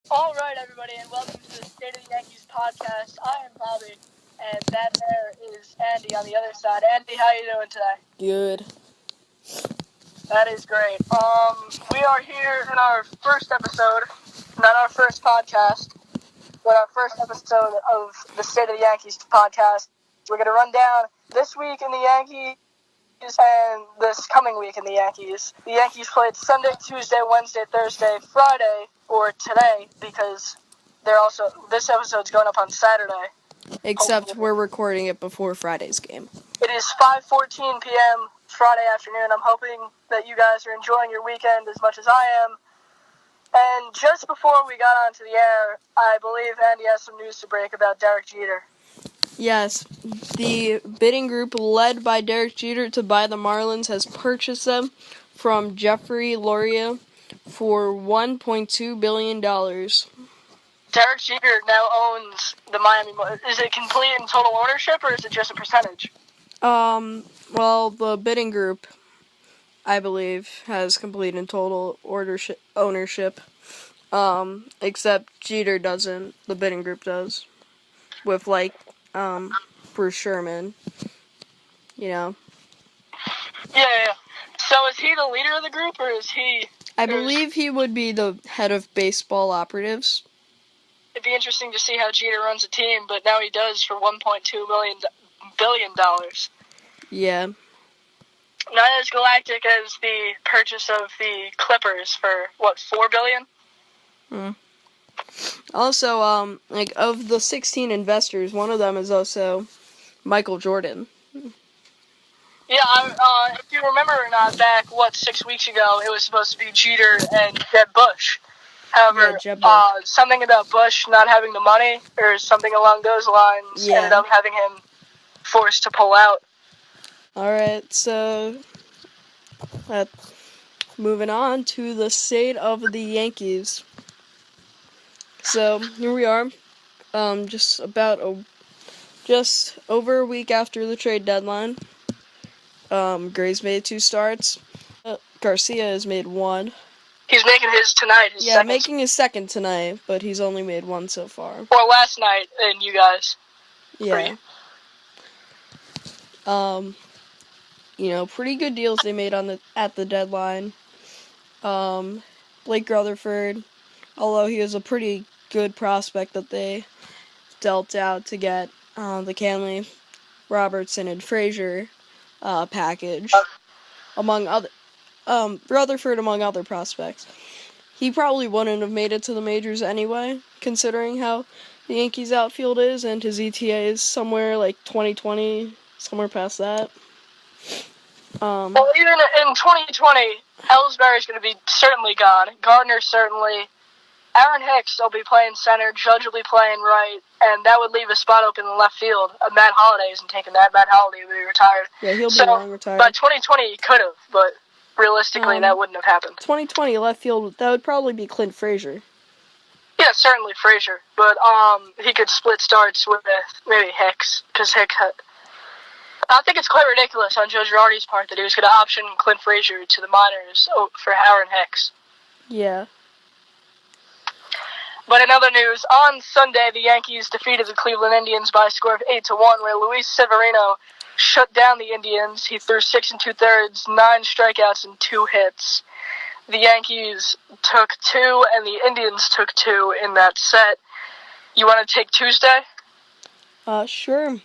All right, everybody, and welcome to the State of the Yankees podcast. I am Bobby, and that there is Andy on the other side. Andy, how are you doing today? Good. That is great. We are here in our first episode, not our first podcast, but our first episode of the State of the Yankees podcast. We're going to run down this week in the Yankees and this coming week in the Yankees. The Yankees played Sunday, Tuesday, Wednesday, Thursday, Friday, or today, because this episode's going up on Saturday. Except we're recording it before Friday's game. It is 5:14 p.m. Friday afternoon. I'm hoping that you guys are enjoying your weekend as much as I am. And just before we got onto the air, I believe Andy has some news to break about Derek Jeter. Yes, the bidding group led by Derek Jeter to buy the Marlins has purchased them from Jeffrey Loria for $1.2 billion. Derek Jeter now owns the Miami Marlins. Is it complete and total ownership, or is it just a percentage? Well, the bidding group, I believe, has complete and total ownership. Except Jeter doesn't. The bidding group does. With, Bruce Sherman. You know. Yeah. So is he the leader of the group, or is he... I believe he would be the head of baseball operatives. It'd be interesting to see how Jeter runs a team, but now he does for $1.2 billion. Yeah. Not as galactic as the purchase of the Clippers for, $4 billion? Also, of the 16 investors, one of them is also Michael Jordan. Yeah, if you remember or not, back, 6 weeks ago, it was supposed to be Jeter and Jeb Bush. However, something about Bush not having the money, or something along those lines, ended up having him forced to pull out. Alright, so moving on to the state of the Yankees. So, here we are, just over a week after the trade deadline. Gray's made 2 starts. Garcia has made 1. He's making his tonight. Making his second tonight, but he's only made 1 so far. Or last night, and you guys. Yeah. Pretty good deals they made at the deadline. Blake Rutherford, although he was a pretty good prospect that they dealt out to get the Canley, Robertson, and Frazier package, among other Rutherford among other prospects. He probably wouldn't have made it to the majors anyway, considering how the Yankees outfield is, and his ETA is somewhere like 2020, somewhere past that. Well, even in 2020, Ellsbury's going to be certainly gone. Gardner certainly. Aaron Hicks will be playing center. Judge will be playing right, and that would leave a spot open in left field. Matt Holliday isn't taking that. Matt Holliday will be retired. Yeah, he'll be long retired. By 2020, he could have, but realistically, that wouldn't have happened. 2020 left field, that would probably be Clint Frazier. Yeah, certainly Frazier, but he could split starts with maybe Hicks, because Hicks I think it's quite ridiculous on Joe Girardi's part that he was going to option Clint Frazier to the minors for Aaron Hicks. Yeah. But in other news, on Sunday, the Yankees defeated the Cleveland Indians by a score of 8-1, where Luis Severino shut down the Indians. He threw 6 2/3, 9 strikeouts, and 2 hits. The Yankees took 2, and the Indians took 2 in that set. You want to take Tuesday? Sure.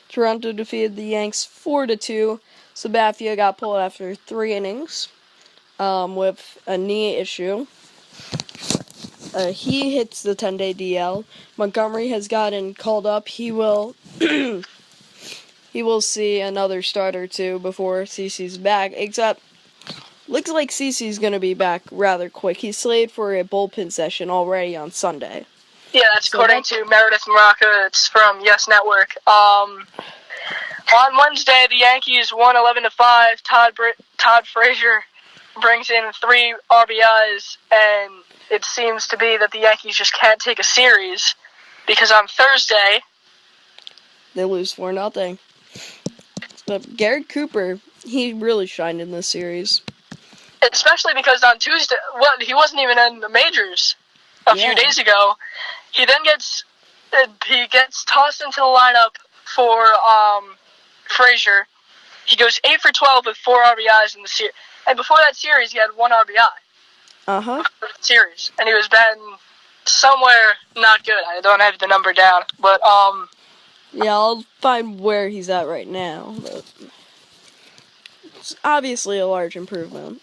Toronto defeated the Yanks 4-2. Sabathia got pulled after 3 innings with a knee issue. He hits the 10-day DL. Montgomery has gotten called up. He will see another start or 2 before CeCe's back. Except, looks like CeCe's going to be back rather quick. He's slated for a bullpen session already on Sunday. Yeah, that's according to Meredith Maraca. It's from Yes Network. On Wednesday, the Yankees won 11-5. Todd Frazier brings in 3 RBIs, and it seems to be that the Yankees just can't take a series, because on Thursday they lose 4-0. But Garrett Cooper, he really shined in this series. Especially because on Tuesday, he wasn't even in the majors. a few days ago. He then gets tossed into the lineup for Frazier. He goes 8 for 12 with 4 RBIs in the series. And before that series, he had 1 RBI. Series, and he was batting somewhere not good. I don't have the number down, but yeah, I'll find where he's at right now. But it's obviously a large improvement.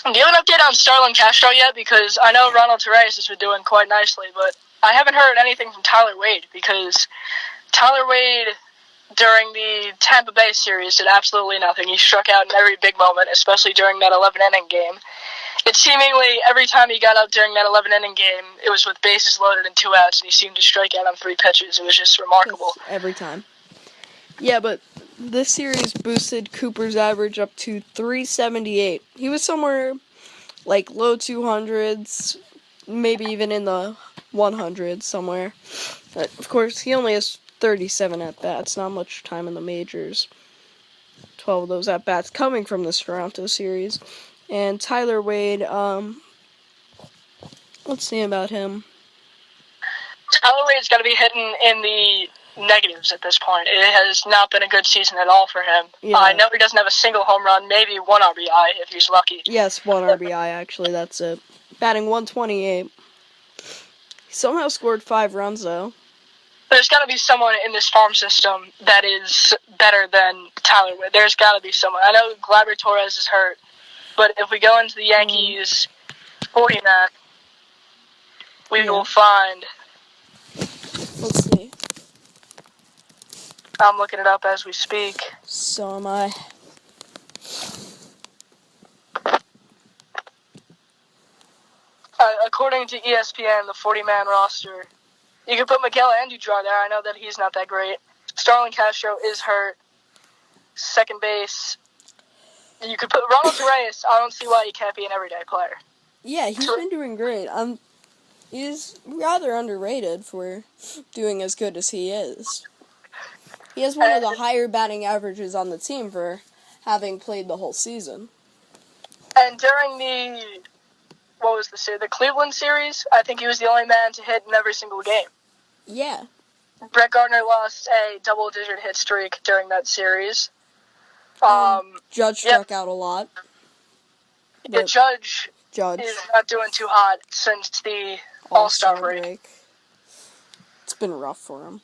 Do you have an update on Starlin Castro yet? Because I know Ronald Torreyes has been doing quite nicely, but I haven't heard anything from Tyler Wade, because Tyler Wade, during the Tampa Bay series, did absolutely nothing. He struck out in every big moment, especially during that 11-inning game. It seemingly, every time he got up during that 11-inning game, it was with bases loaded and 2 outs, and he seemed to strike out on 3 pitches. It was just remarkable. Yes, every time. Yeah, but this series boosted Cooper's average up to 378. He was somewhere like low 200s, maybe even in the 100s somewhere. But of course, he only has 37 at-bats, not much time in the majors. 12 of those at-bats coming from this Toronto series. And Tyler Wade, let's see about him. Tyler Wade's got to be hitting in the negatives at this point. It has not been a good season at all for him. Yeah. I know he doesn't have a single home run, maybe 1 RBI if he's lucky. Yes, 1 RBI, actually, that's it. Batting 128. He somehow scored 5 runs, though. There's got to be someone in this farm system that is better than Tyler Wade. There's got to be someone. I know Gleyber Torres is hurt, but if we go into the Yankees 40-man, we will find... Let's see. I'm looking it up as we speak. So am I. According to ESPN, the 40-man roster, you could put Miguel Andujar there. I know that he's not that great. Starlin Castro is hurt. Second base. You could put Ronald Torreyes. I don't see why he can't be an everyday player. Yeah, he's been doing great. He's rather underrated for doing as good as he is. He has one of the higher batting averages on the team for having played the whole season. And during the Cleveland series, I think he was the only man to hit in every single game. Yeah. Brett Gardner lost a double-digit hit streak during that series. Judge struck out a lot. The Judge is not doing too hot since the All-Star break. It's been rough for him.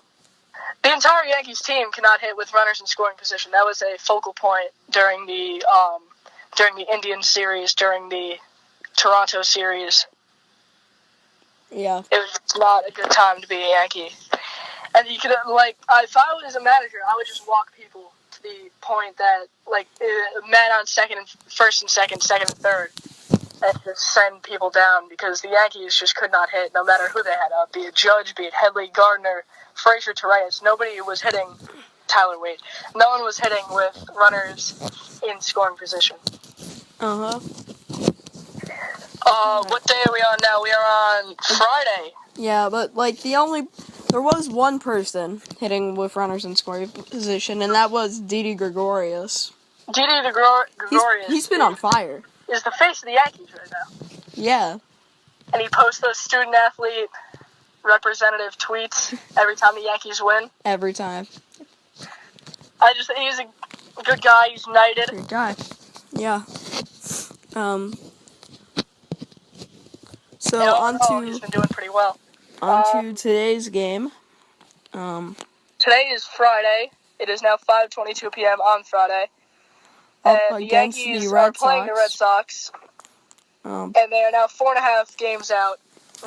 The entire Yankees team cannot hit with runners in scoring position. That was a focal point during the Indians series, during the Toronto series. Yeah. It was not a good time to be a Yankee. And you could, if I was a manager, I would just walk people to the point that, man on first and second and third, and just send people down, because the Yankees just could not hit no matter who they had up, be it Judge, be it Headley, Gardner, Frazier, Torreyes. Nobody was hitting Tyler Wade. No one was hitting with runners in scoring position. Uh-huh. What day are we on now? We are on Friday. Yeah, but, there was one person hitting with runners in scoring position, and that was Didi Gregorius. Didi Gregorius. He's been on fire. Is the face of the Yankees right now. Yeah. And he posts those student-athlete representative tweets every time the Yankees win. Every time. I just think he's a good guy. He's knighted. Good guy. Yeah. So he's been doing pretty well. On to today's game. Today is Friday. It is now 5:22 p.m. on Friday. Up and the against Yankees the Red are playing Sox. the Red Sox. And they are now 4.5 games out,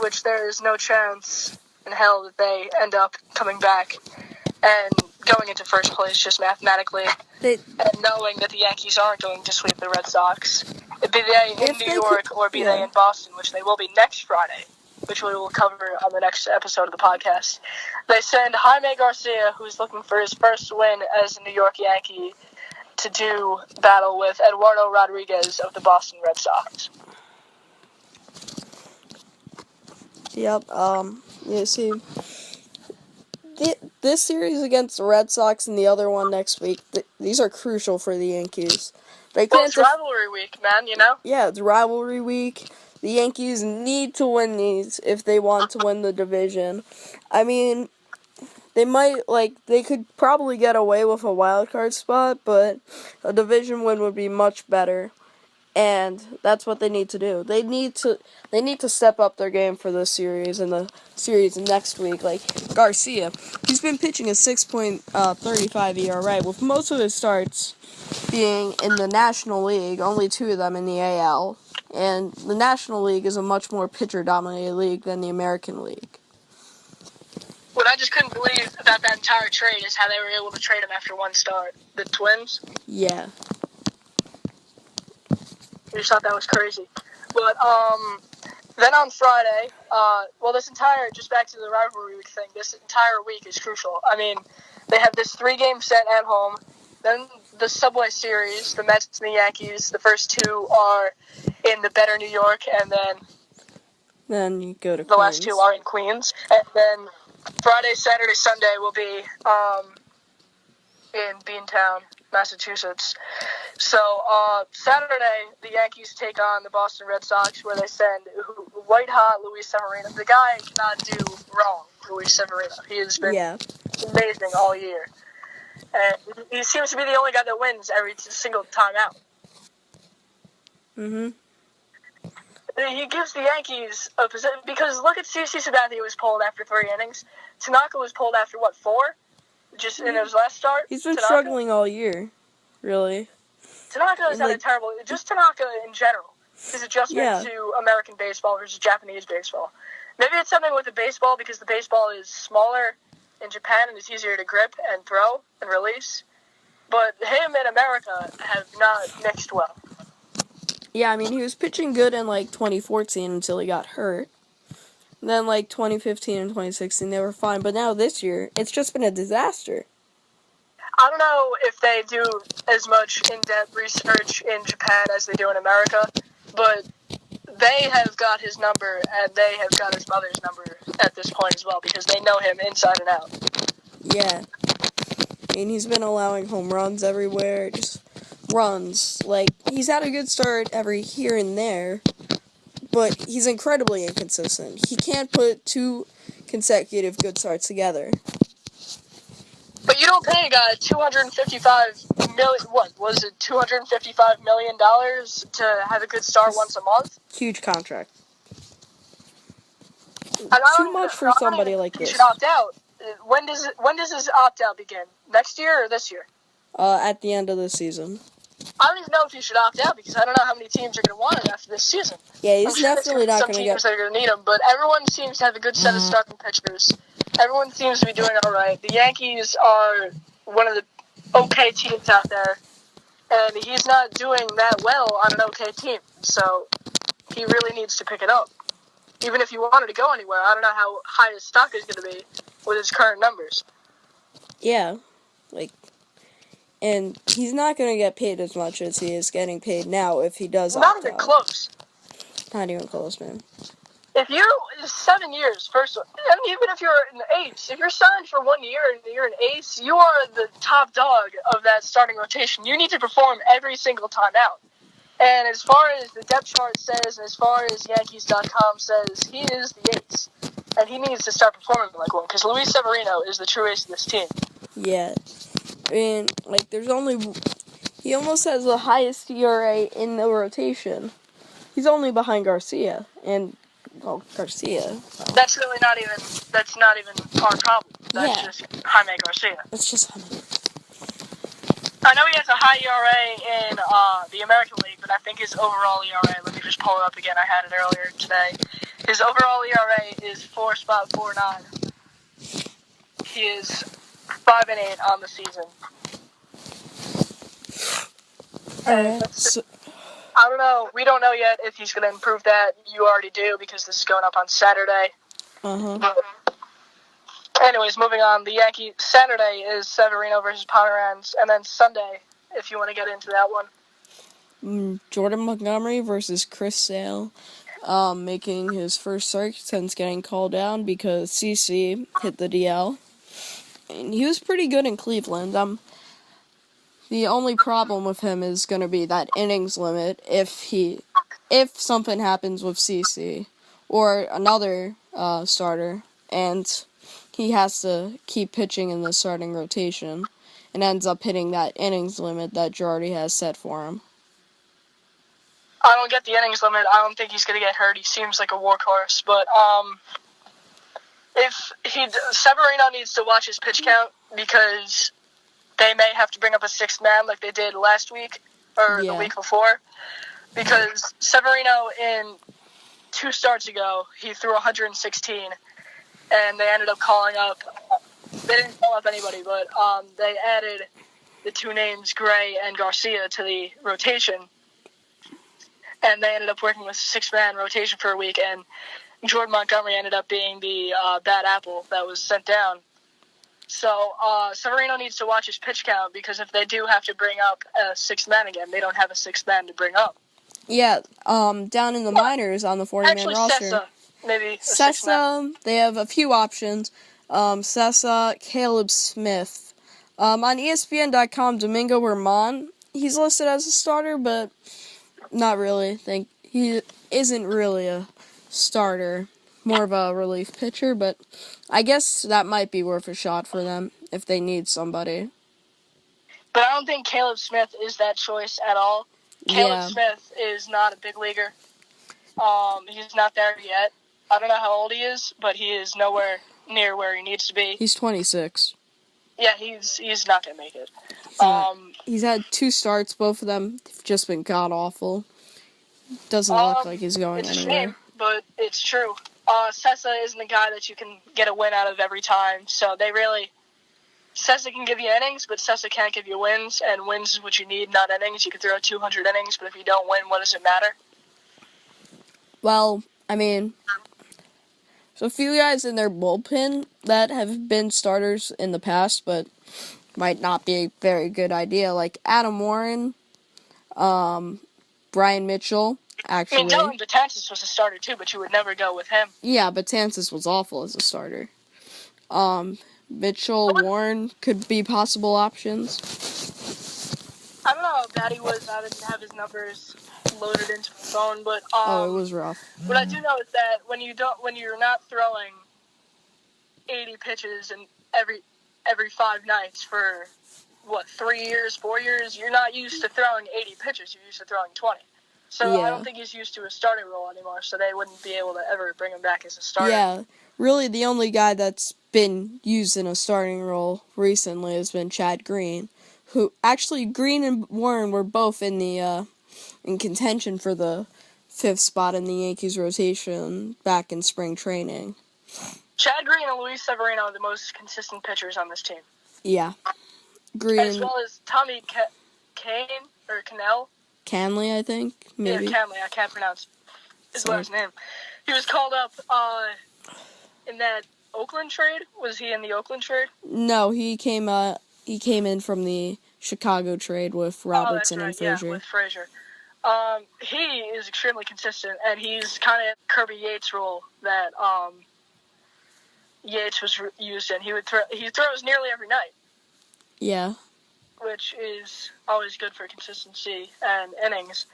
which there is no chance in hell that they end up coming back and going into first place just mathematically. And knowing that the Yankees aren't going to sweep the Red Sox, be they in New York or be they in Boston, which they will be next Friday, which we will cover on the next episode of the podcast. They send Jaime Garcia, who's looking for his first win as a New York Yankee, to do battle with Eduardo Rodriguez of the Boston Red Sox. Yep, you see, this series against the Red Sox and the other one next week, these are crucial for the Yankees. It's rivalry week, man, you know? Yeah, it's rivalry week. The Yankees need to win these if they want to win the division. I mean, they could probably get away with a wild card spot, but a division win would be much better. And that's what they need to do. They need to step up their game for this series and the series next week. Like Garcia, he's been pitching a 6.35 ERA with most of his starts being in the National League, only 2 of them in the AL. And the National League is a much more pitcher-dominated league than the American League. What I just couldn't believe about that entire trade is how they were able to trade him after one start. The Twins? Yeah. I just thought that was crazy. But, then on Friday, just back to the rivalry week thing, this entire week is crucial. I mean, they have this 3-game set at home, then the Subway Series, the Mets and the Yankees, the first 2 are in the better New York, and then you go to the last 2 are in Queens. And then Friday, Saturday, Sunday will be in Beantown, Massachusetts. So Saturday, the Yankees take on the Boston Red Sox, where they send white-hot Luis Severino. The guy cannot do wrong, Luis Severino. He has been amazing all year. And he seems to be the only guy that wins every single time out. Mm-hmm. He gives the Yankees a position, because look at CC Sabathia was pulled after 3 innings. Tanaka was pulled after, 4? Just in his last start. He's been struggling all year, really. Tanaka has had a terrible... Just Tanaka in general. His adjustment to American baseball versus Japanese baseball. Maybe it's something with the baseball, because the baseball is smaller in Japan and it's easier to grip and throw and release. But him and America have not mixed well. Yeah, I mean, he was pitching good in, 2014 until he got hurt. And then, 2015 and 2016, they were fine. But now this year, it's just been a disaster. I don't know if they do as much in-depth research in Japan as they do in America, but they have got his number, and they have got his mother's number at this point as well, because they know him inside and out. Yeah. I mean, he's been allowing home runs everywhere, just runs. He's had a good start every here and there, but he's incredibly inconsistent. He can't put 2 consecutive good starts together. But you don't pay a guy $255 million. What was it? $255 million to have a good start once a month. Huge contract. Too much for somebody like this. He should opt out. When does his opt out begin? Next year or this year? At the end of the season. I don't even know if he should opt out, because I don't know how many teams are going to want him after this season. Yeah, he's definitely not going to get... Some teams that are going to need him, but everyone seems to have a good set of starting pitchers. Everyone seems to be doing all right. The Yankees are one of the okay teams out there, and he's not doing that well on an okay team, so he really needs to pick it up. Even if he wanted to go anywhere, I don't know how high his stock is going to be with his current numbers. Yeah, and he's not going to get paid as much as he is getting paid now if he does opt out. Not even close. Not even close, man. If you're 7 years, even if you're an ace, if you're signed for 1 year and you're an ace, you are the top dog of that starting rotation. You need to perform every single time out. And as far as the depth chart says, and as far as Yankees.com says, he is the ace. And he needs to start performing like one, because Luis Severino is the true ace of this team. Yeah. I mean, he almost has the highest ERA in the rotation. He's only behind Garcia, and, Garcia. Well. That's not even our problem. That's just Jaime Garcia. That's just Jaime. I know he has a high ERA in the American League, but I think his overall ERA, let me just pull it up again, I had it earlier today. His overall ERA is 4.49. He is 5-8 on the season. I don't know. We don't know yet if he's going to improve that. You already do, because this is going up on Saturday. Uh-huh. Anyways, moving on. The Yankee Saturday is Severino versus Pomeranz, and then Sunday, if you want to get into that one. Jordan Montgomery versus Chris Sale, making his first start since getting called down because CC hit the DL. And he was pretty good in Cleveland. The only problem with him is going to be that innings limit if he if something happens with CC or another starter, and he has to keep pitching in the starting rotation, and ends up hitting that innings limit that Girardi has set for him. I don't get the innings limit. I don't think he's going to get hurt. He seems like a workhorse. But Severino needs to watch his pitch count because they may have to bring up a sixth man like they did last week or the week before. Because Severino, in 2 starts ago, he threw 116, and they ended up calling up. They didn't call up anybody, but they added the 2 names, Gray and Garcia, to the rotation. And they ended up working with a 6-man rotation for a week, and Jordan Montgomery ended up being the bad apple that was sent down. So Severino needs to watch his pitch count, because if they do have to bring up a 6th man again, they don't have a 6th man to bring up. Yeah, down in the minors on the 40-man roster. Sessa, maybe Sessa, they have a few options. Sessa, Caleb Smith. On ESPN.com, Domingo Germán, he's listed as a starter, but not really. He isn't really a starter, more of a relief pitcher, but I guess that might be worth a shot for them if they need somebody. But I don't think Caleb Smith is that choice at all. Caleb Smith is not a big leaguer. He's not there yet. I don't know how old he is, but he is nowhere near where he needs to be. He's 26. Yeah, he's not going to make it. He's had 2 starts, both of them have just been god-awful. Doesn't look like he's going anywhere. It's a shame, but it's true. Sessa isn't a guy that you can get a win out of every time, so Sessa can give you innings, but Sessa can't give you wins, and wins is what you need, not innings. You can throw 200 innings, but if you don't win, what does it matter? Well, I mean, so a few guys in their bullpen that have been starters in the past, but might not be a very good idea, like Adam Warren, Brian Mitchell, actually. I mean, Dylan Betances was a starter too, but you would never go with him. Yeah, Betances was awful as a starter. Mitchell, Warren could be possible options. I don't know how bad he was. I didn't have his numbers loaded into my phone, but it was rough. What I do know is that when you're not throwing 80 pitches in every 5 nights for 3 years, 4 years, you're not used to throwing 80 pitches. You're used to throwing 20. So I don't think he's used to a starting role anymore. So they wouldn't be able to ever bring him back as a starter. Yeah, really, the only guy that's been used in a starting role recently has been Chad Green, who actually Green and Warren were both in the in contention for the 5th spot in the Yankees rotation back in spring training. Chad Green and Luis Severino are the most consistent pitchers on this team. Yeah, Green as well as Tommy Cannell. Canley, I think, maybe. Yeah, Canley. I can't pronounce his last name. He was called up in that Oakland trade. Was he in the Oakland trade? No, he came in from the Chicago trade with Robertson and Frazier. Yeah, with Frazier. He is extremely consistent, and he's kind of Kirby Yates' role that Yates was used in. He throws nearly every night. Yeah. Which is always good for consistency and innings.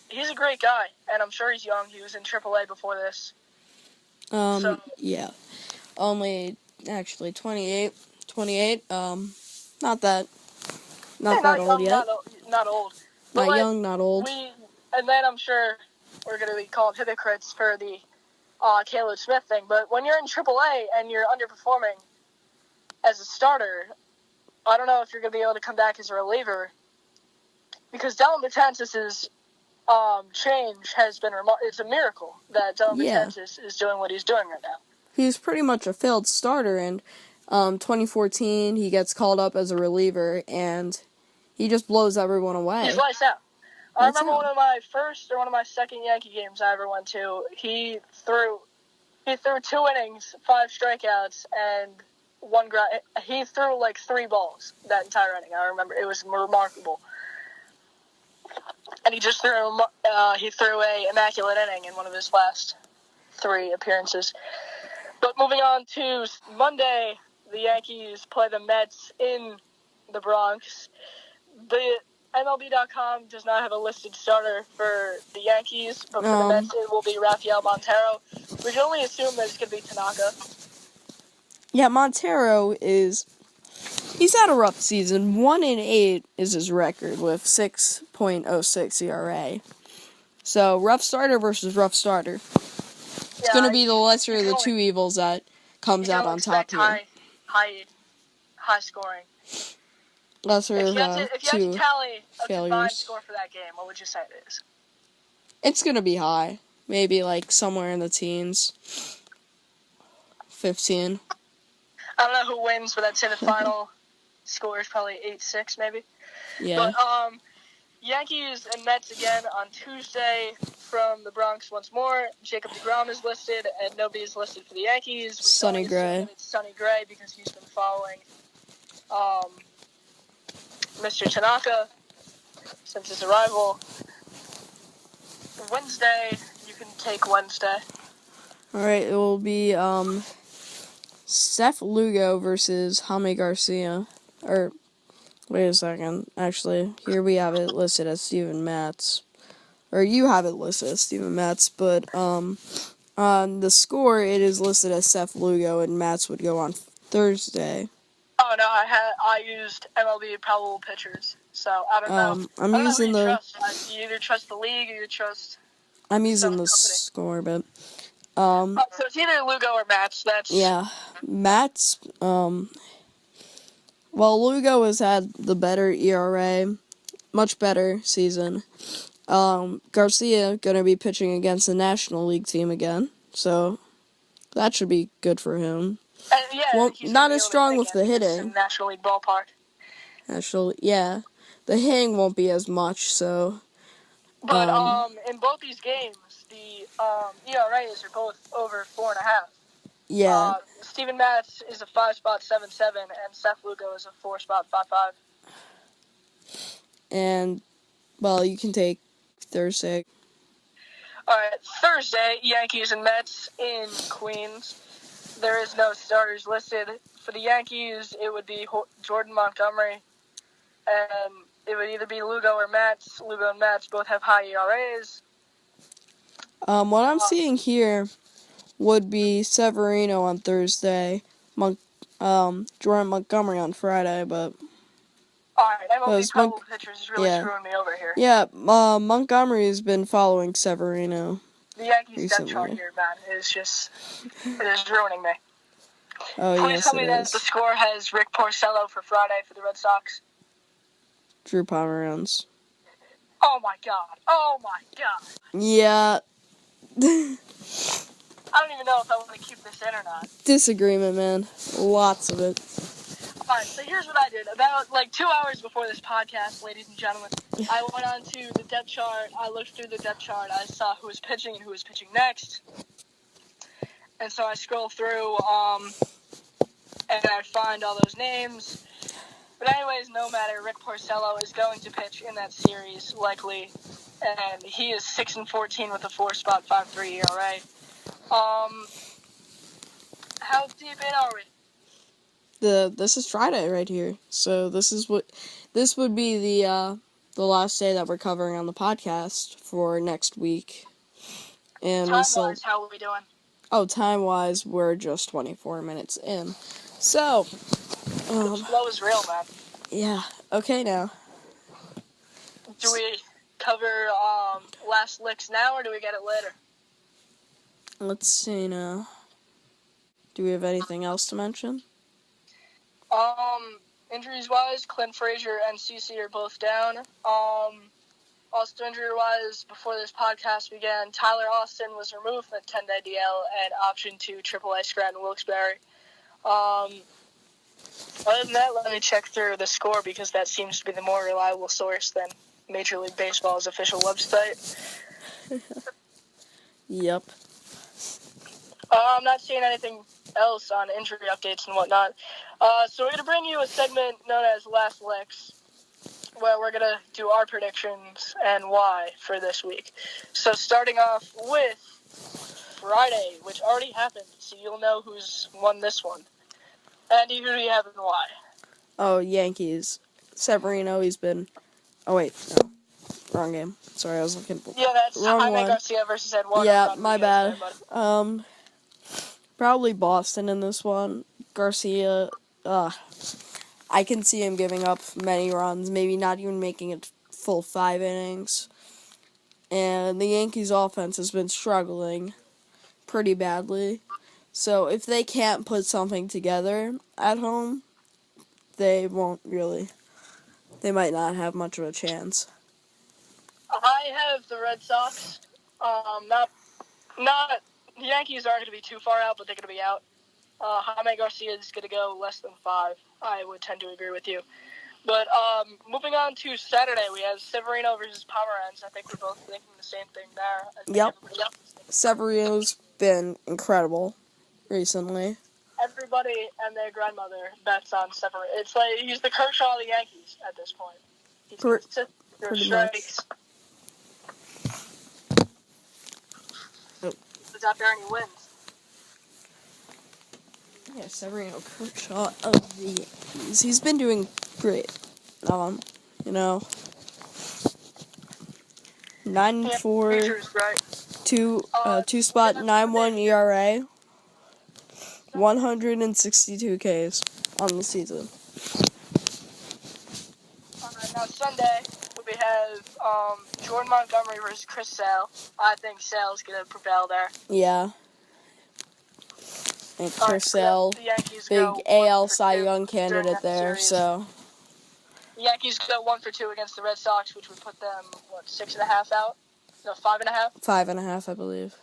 He's a great guy, and I'm sure he's young. He was in AAA before this. Yeah. Only, actually, 28. Not that old yet. Not old. Not young, not old. And then I'm sure we're going to be called hypocrites for the Caleb Smith thing, but when you're in AAA and you're underperforming as a starter, I don't know if you're going to be able to come back as a reliever, because Dylan Betances' change has been it's a miracle that Dylan Betances is doing what he's doing right now. He's pretty much a failed starter. In 2014, he gets called up as a reliever, and he just blows everyone away. He's lights out. I remember one of my second Yankee games I ever went to. He threw 2 innings, 5 strikeouts, and 1 ground. He threw like 3 balls that entire inning. I remember it was remarkable. And he just threw a immaculate inning in one of his last 3 appearances. But moving on to Monday, the Yankees play the Mets in the Bronx. MLB.com does not have a listed starter for the Yankees, but for the Mets it will be Rafael Montero. We can only assume that it's going to be Tanaka. Yeah, Montero he's had a rough season. 1-8 is his record with 6.06 ERA. So, rough starter versus rough starter. It's going to be the lesser of the two evils that comes out on top here. High scoring. Lesser if of you had to tally a combined score for that game, what would you say it is? It's going to be high. Maybe like somewhere in the teens. 15. I don't know who wins, but I'd say the final score is probably 8-6 maybe. Yeah. But Yankees and Mets again on Tuesday from the Bronx once more. Jacob deGrom is listed, and nobody is listed for the Yankees. Sonny Gray. It's Sonny Gray because he's been following Mr. Tanaka since his arrival. Wednesday, you can take Wednesday. Alright, it will be Seth Lugo versus Jaime Garcia. Or, wait a second. Actually, here we have it listed as Steven Matz. Or you have it listed as Steven Matz, but on the score, it is listed as Seth Lugo, and Matz would go on Thursday. Oh no, I used MLB probable pitchers, so I don't know. I'm using the. Trust. You either trust the league or you trust. I'm using the score, but so it's either Lugo or Matz. Matz. Well, Lugo has had the better ERA, much better season. Garcia gonna be pitching against the National League team again, so that should be good for him. Not as strong with the hitting. National League ballpark. The hitting won't be as much. So, but in both these games, the ERAs are both over 4.5. Yeah. Steven Matz is a 5.77, and Seth Lugo is a 4.55. And well, you can take Thursday. All right, Thursday, Yankees and Mets in Queens. There is no starters listed. For the Yankees, it would be Jordan Montgomery, and it would either be Lugo or Matz. Lugo and Matz both have high ERAs. What I'm seeing here would be Severino on Thursday, Jordan Montgomery on Friday, but... Alright, MLB probable pitchers is really screwing me over here. Yeah, Montgomery's been following Severino. The Yankees depth chart here, man, it is ruining me. Oh, please tell me that the score has Rick Porcello for Friday for the Red Sox. Drew Pomeranz. Oh my god. Yeah. I don't even know if I want to keep this in or not. Disagreement, man. Lots of it. Alright, so here's what I did. About 2 hours before this podcast, ladies and gentlemen, I went on to the depth chart. I looked through the depth chart. I saw who was pitching and who was pitching next. And so I scroll through, and I find all those names. But anyways, no matter, Rick Porcello is going to pitch in that series, likely. And he is 6-14 with a 4.53 ERA. How deep in are we? This is Friday right here. So this would be the last day that we're covering on the podcast for next week. And time-wise, how are we doing? Oh, time-wise, we're just 24 minutes in. So, the flow is real, man. Yeah. Okay, now. Do we cover last licks now, or do we get it later? Let's see now. Do we have anything else to mention? Injuries-wise, Clint Frazier and CeCe are both down. Also injury-wise, before this podcast began, Tyler Austin was removed from the 10-day DL and optioned to AAA Scranton Wilkes-Barre. Other than that, let me check through the score because that seems to be the more reliable source than Major League Baseball's official website. Yep. I'm not seeing anything else on injury updates and whatnot. So we're going to bring you a segment known as Last Licks, where we're going to do our predictions and why for this week. So starting off with Friday, which already happened, so you'll know who's won this one. Andy, who do you have and why? Oh, Yankees. Severino, he's been Oh, wait. No. Wrong game. Sorry, I was looking. Yeah, that's Wrong Jaime one. Garcia versus Eduardo Yeah, Rodriguez. my bad. There, buddy. Probably Boston in this one. Garcia, I can see him giving up many runs, maybe not even making it full 5 innings. And the Yankees' offense has been struggling pretty badly. So if they can't put something together at home, they might not have much of a chance. I have the Red Sox. Not the Yankees aren't going to be too far out, but they're going to be out. Jaime Garcia is going to go less than 5. I would tend to agree with you. But moving on to Saturday, we have Severino versus Pomeranz. I think we're both thinking the same thing there. Yep. Severino's been incredible recently. Everybody and their grandmother bets on Severino. It's like he's the Kershaw of the Yankees at this point. He's consistent with strikes. He's out there and he wins. Yeah, Severino Kershaw of the Yankees. He's been doing great. 9.4, right. two spot 9.1 ERA, 162 Ks on the season. Now Sunday we have Jordan Montgomery versus Chris Sale. I think Sale's gonna prevail there. Yeah. And Chris Sale, big AL Cy Young candidate there, so. The Yankees go 1 for 2 against the Red Sox, which would put them, 6.5 out? No, 5.5? 5.5, I believe.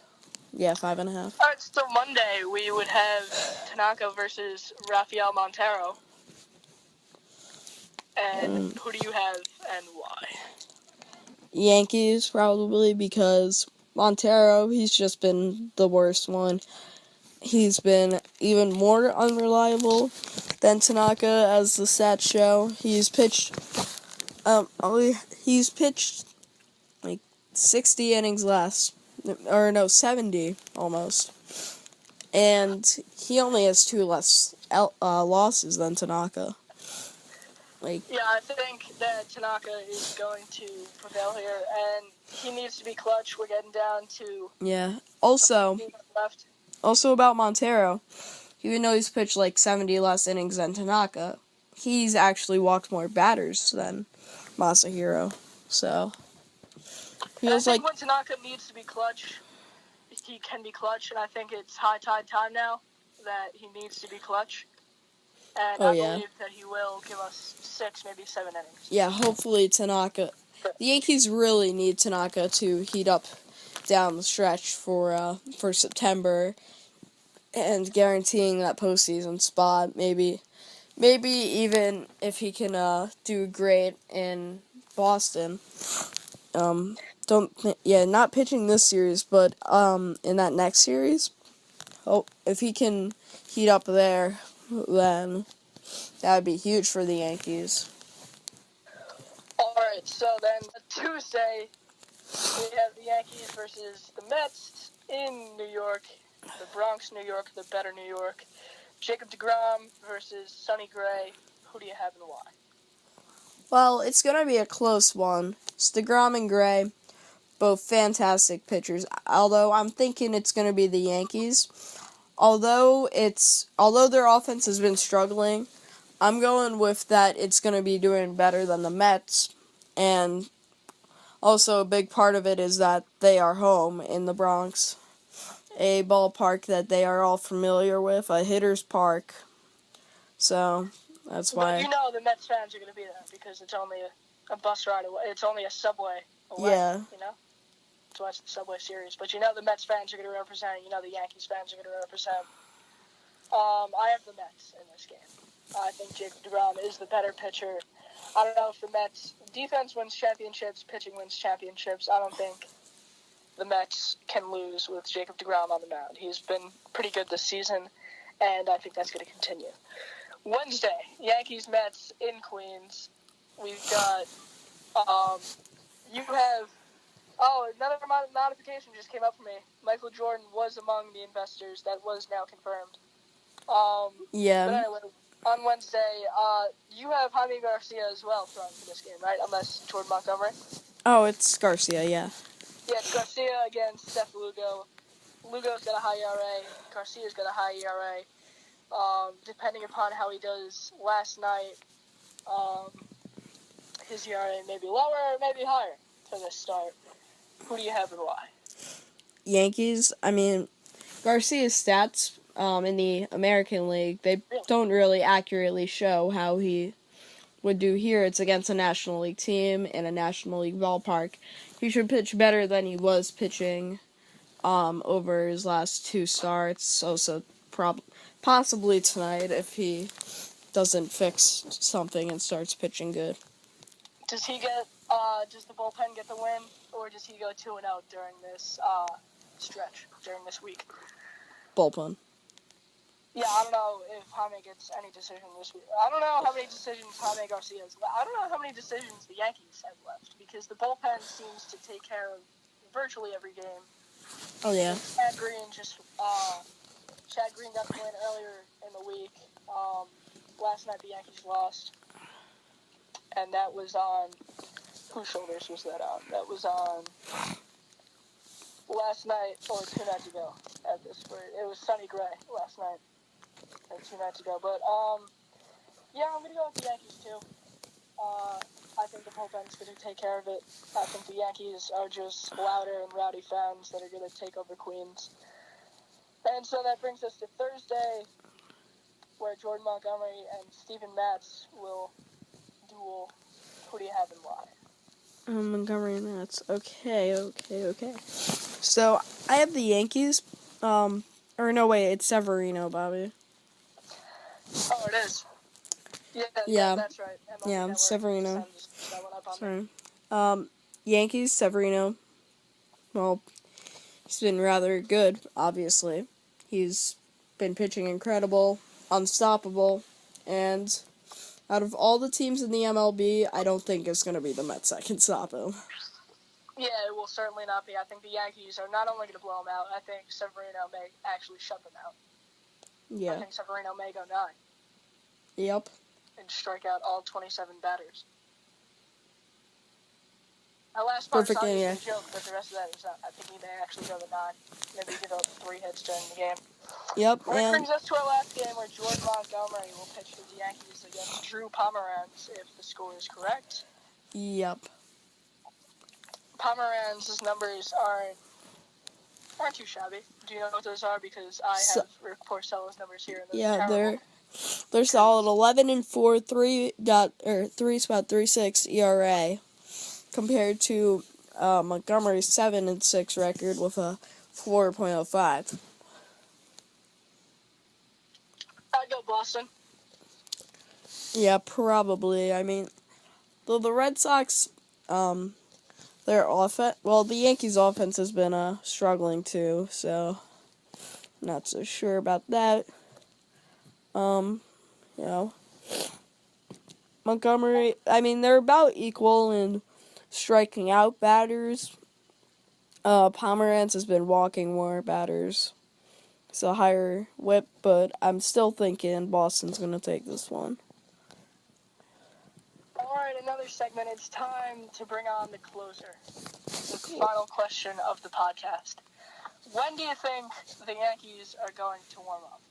Yeah, 5.5. All right, so Monday we would have Tanaka versus Rafael Montero. And who do you have and why? Yankees, probably, because Montero, he's just been the worst one. He's been even more unreliable than Tanaka, as the stats show. He's pitched like 60 innings less, or no, 70 almost, and he only has 2 less losses than Tanaka. Yeah, I think that Tanaka is going to prevail here, and he needs to be clutch. We're getting down to Also about Montero, even though he's pitched like 70 less innings than Tanaka, he's actually walked more batters than Masahiro. So feels like when Tanaka needs to be clutch, he can be clutch, and I think it's high tide time now that he needs to be clutch. And I believe that he will give us 6, maybe 7 innings. Yeah, hopefully Tanaka. The Yankees really need Tanaka to heat up down the stretch for September and guaranteeing that postseason spot. Maybe even if he can do great in Boston. Not pitching this series, but in that next series. Oh, if he can heat up there, then that would be huge for the Yankees. Alright, so then Tuesday, we have the Yankees versus the Mets in New York, the Bronx, New York, the better New York. Jacob deGrom versus Sonny Gray. Who do you have and why? Well, it's going to be a close one. It's deGrom and Gray, both fantastic pitchers, although I'm thinking it's going to be the Yankees. Although their offense has been struggling, I'm going with that it's going to be doing better than the Mets. And also a big part of it is that they are home in the Bronx, a ballpark that they are all familiar with, a hitter's park. So that's why. But you know the Mets fans are going to be there because it's only a bus ride away. It's only a subway away. Yeah. You know? To watch the Subway Series. But you know the Mets fans are going to represent. You know the Yankees fans are going to represent. I have the Mets in this game. I think Jacob deGrom is the better pitcher. I don't know if the Mets defense wins championships, pitching wins championships. I don't think the Mets can lose with Jacob deGrom on the mound. He's been pretty good this season, and I think that's going to continue. Wednesday, Yankees-Mets in Queens. We've got, you have, another notification just came up for me. Michael Jordan was among the investors. That was now confirmed. Yeah. But anyway, on Wednesday, you have Jaime Garcia as well throwing for this game, right? Unless Jordan Montgomery. Oh, it's Garcia, yeah. Yeah, it's Garcia against Seth Lugo. Lugo's got a high ERA. Garcia's got a high ERA. Depending upon how he does last night, his ERA may be lower or maybe higher for this start. Who do you have and why? Yankees, I mean, Garcia's stats in the American League, they don't really accurately show how he would do here. It's against a National League team in a National League ballpark. He should pitch better than he was pitching over his last 2 starts. Also, possibly tonight if he doesn't fix something and starts pitching good. Does the bullpen get the win, or does he go 2-0 during this stretch, during this week? Bullpen. Yeah, I don't know if Jaime gets any decision this week. I don't know how many decisions Jaime Garcia has left. I don't know how many decisions the Yankees have left, because the bullpen seems to take care of virtually every game. Oh, yeah. Chad Green got the win earlier in the week. Last night the Yankees lost. And that was on... Whose shoulders was that on? That was on last night or 2 nights ago. It was Sonny Gray last night. 2 nights ago. But, yeah, I'm going to go with the Yankees, too. I think the bullpen's going to take care of it. I think the Yankees are just louder and rowdy fans that are going to take over Queens. And so that brings us to Thursday, where Jordan Montgomery and Steven Matz will duel. Who do you have and why? Montgomery and Matz. Okay. So, I have the Yankees. It's Severino, Bobby. Oh, it is. Yeah. That's right. Yeah, Severino. Sorry. Yankees, Severino. Well, he's been rather good, obviously. He's been pitching incredible, unstoppable, and out of all the teams in the MLB, I don't think it's going to be the Mets that can stop him. Yeah, it will certainly not be. I think the Yankees are not only going to blow him out, I think Severino may actually shut them out. Yeah. I think Severino may go 9. Yep. And strike out all 27 batters. That last part is obviously a joke, but the rest of that is not. I think he may actually go to 9. Maybe give up 3 hits during the game. Yep. Which brings us to our last game, where Jordan Montgomery will pitch for the Yankees against Drew Pomeranz, if the score is correct. Yep. Pomeranz's numbers aren't too shabby. Do you know what those are? Because I have Rick Porcello's numbers here. And yeah, they're solid. 11-4, 3.36 ERA, compared to Montgomery's 7-6 record with a 4.05. I'd go Boston. Yeah, probably. I mean, though the Red Sox, their offense, well, the Yankees' offense has been struggling too, so not so sure about that. Montgomery, I mean, they're about equal in striking out batters. Pomeranz has been walking more batters. It's a higher whip, but I'm still thinking Boston's going to take this one. All right, another segment. It's time to bring on the closer. The final question of the podcast. When do you think the Yankees are going to warm up?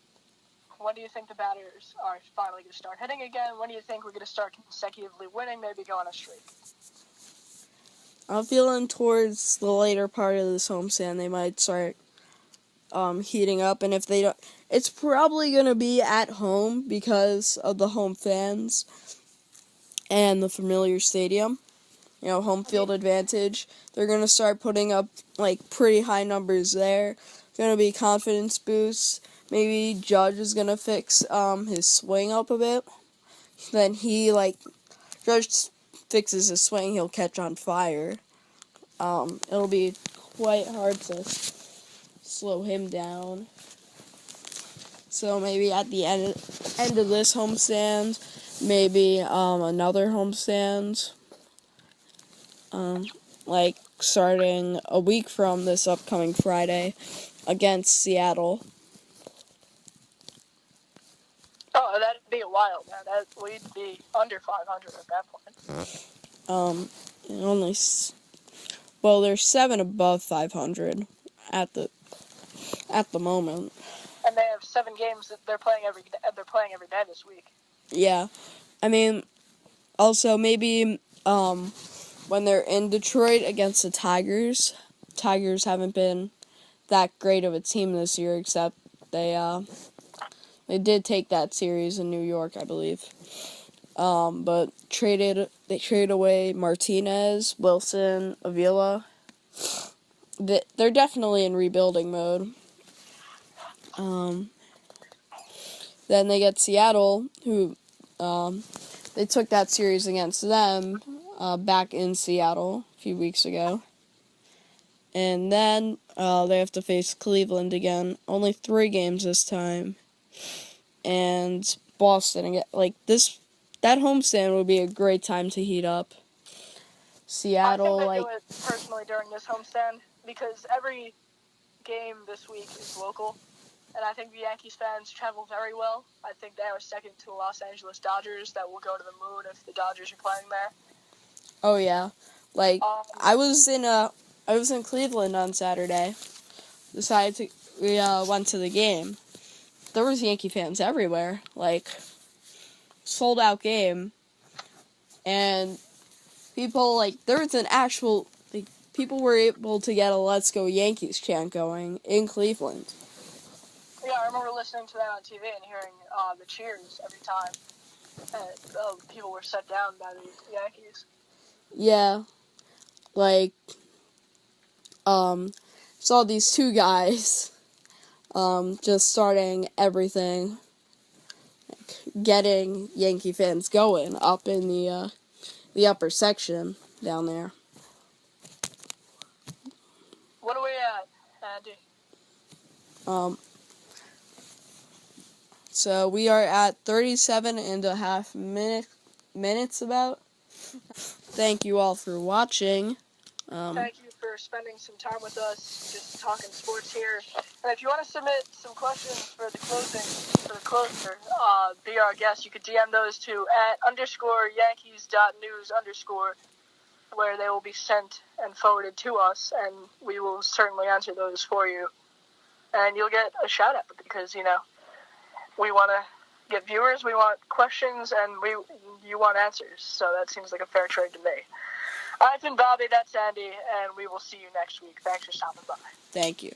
When do you think the batters are finally going to start hitting again? When do you think we're going to start consecutively winning, maybe go on a streak? I'm feeling towards the later part of this homestand, they might start heating up, and if they don't, it's probably going to be at home because of the home fans and the familiar stadium. Home field advantage. They're going to start putting up, pretty high numbers there. Going to be confidence boosts. Maybe Judge is going to fix his swing up a bit. Then Judge fixes his swing, he'll catch on fire. It'll be quite hard to slow him down. So maybe at the end of this homestand, maybe another homestand. Starting a week from this upcoming Friday against Seattle. Oh, that'd be a while, man. We'd be under 500 at that point. There's 7 above 500 at the moment. And they have 7 games that they're playing every day this week. Yeah, I mean, also maybe when they're in Detroit against the Tigers haven't been that great of a team this year, except they did take that series in New York, I believe. But they traded away Martinez, Wilson, Avila. They're definitely in rebuilding mode. Then they get Seattle, who they took that series against them back in Seattle a few weeks ago. And then they have to face Cleveland again. Only 3 games this time. And Boston again. That homestand would be a great time to heat up. Seattle, I think they do it personally during this homestand because every game this week is local, and I think the Yankees fans travel very well. I think they are second to the Los Angeles Dodgers that will go to the moon if the Dodgers are playing there. Oh yeah, I was in Cleveland on Saturday. We went to the game. There was Yankee fans everywhere. Sold out game, and people there was an actual people were able to get a "Let's Go Yankees" chant going in Cleveland. Yeah, I remember listening to that on TV and hearing the cheers every time. And people were set down by the Yankees. Yeah, saw these 2 guys just starting everything, getting Yankee fans going up in the upper section down there. What are we at, Andy? So we are at 37.5 minutes about. Thank you all for watching. Thank you for spending some time with us, just talking sports here. And if you want to submit some questions for the closer, be our guest, you could DM those to @_Yankees.news_, where they will be sent and forwarded to us, and we will certainly answer those for you. And you'll get a shout out because, we want to get viewers, we want questions, and you want answers. So that seems like a fair trade to me. I've been Bobby, that's Andy, and we will see you next week. Thanks for stopping by. Thank you.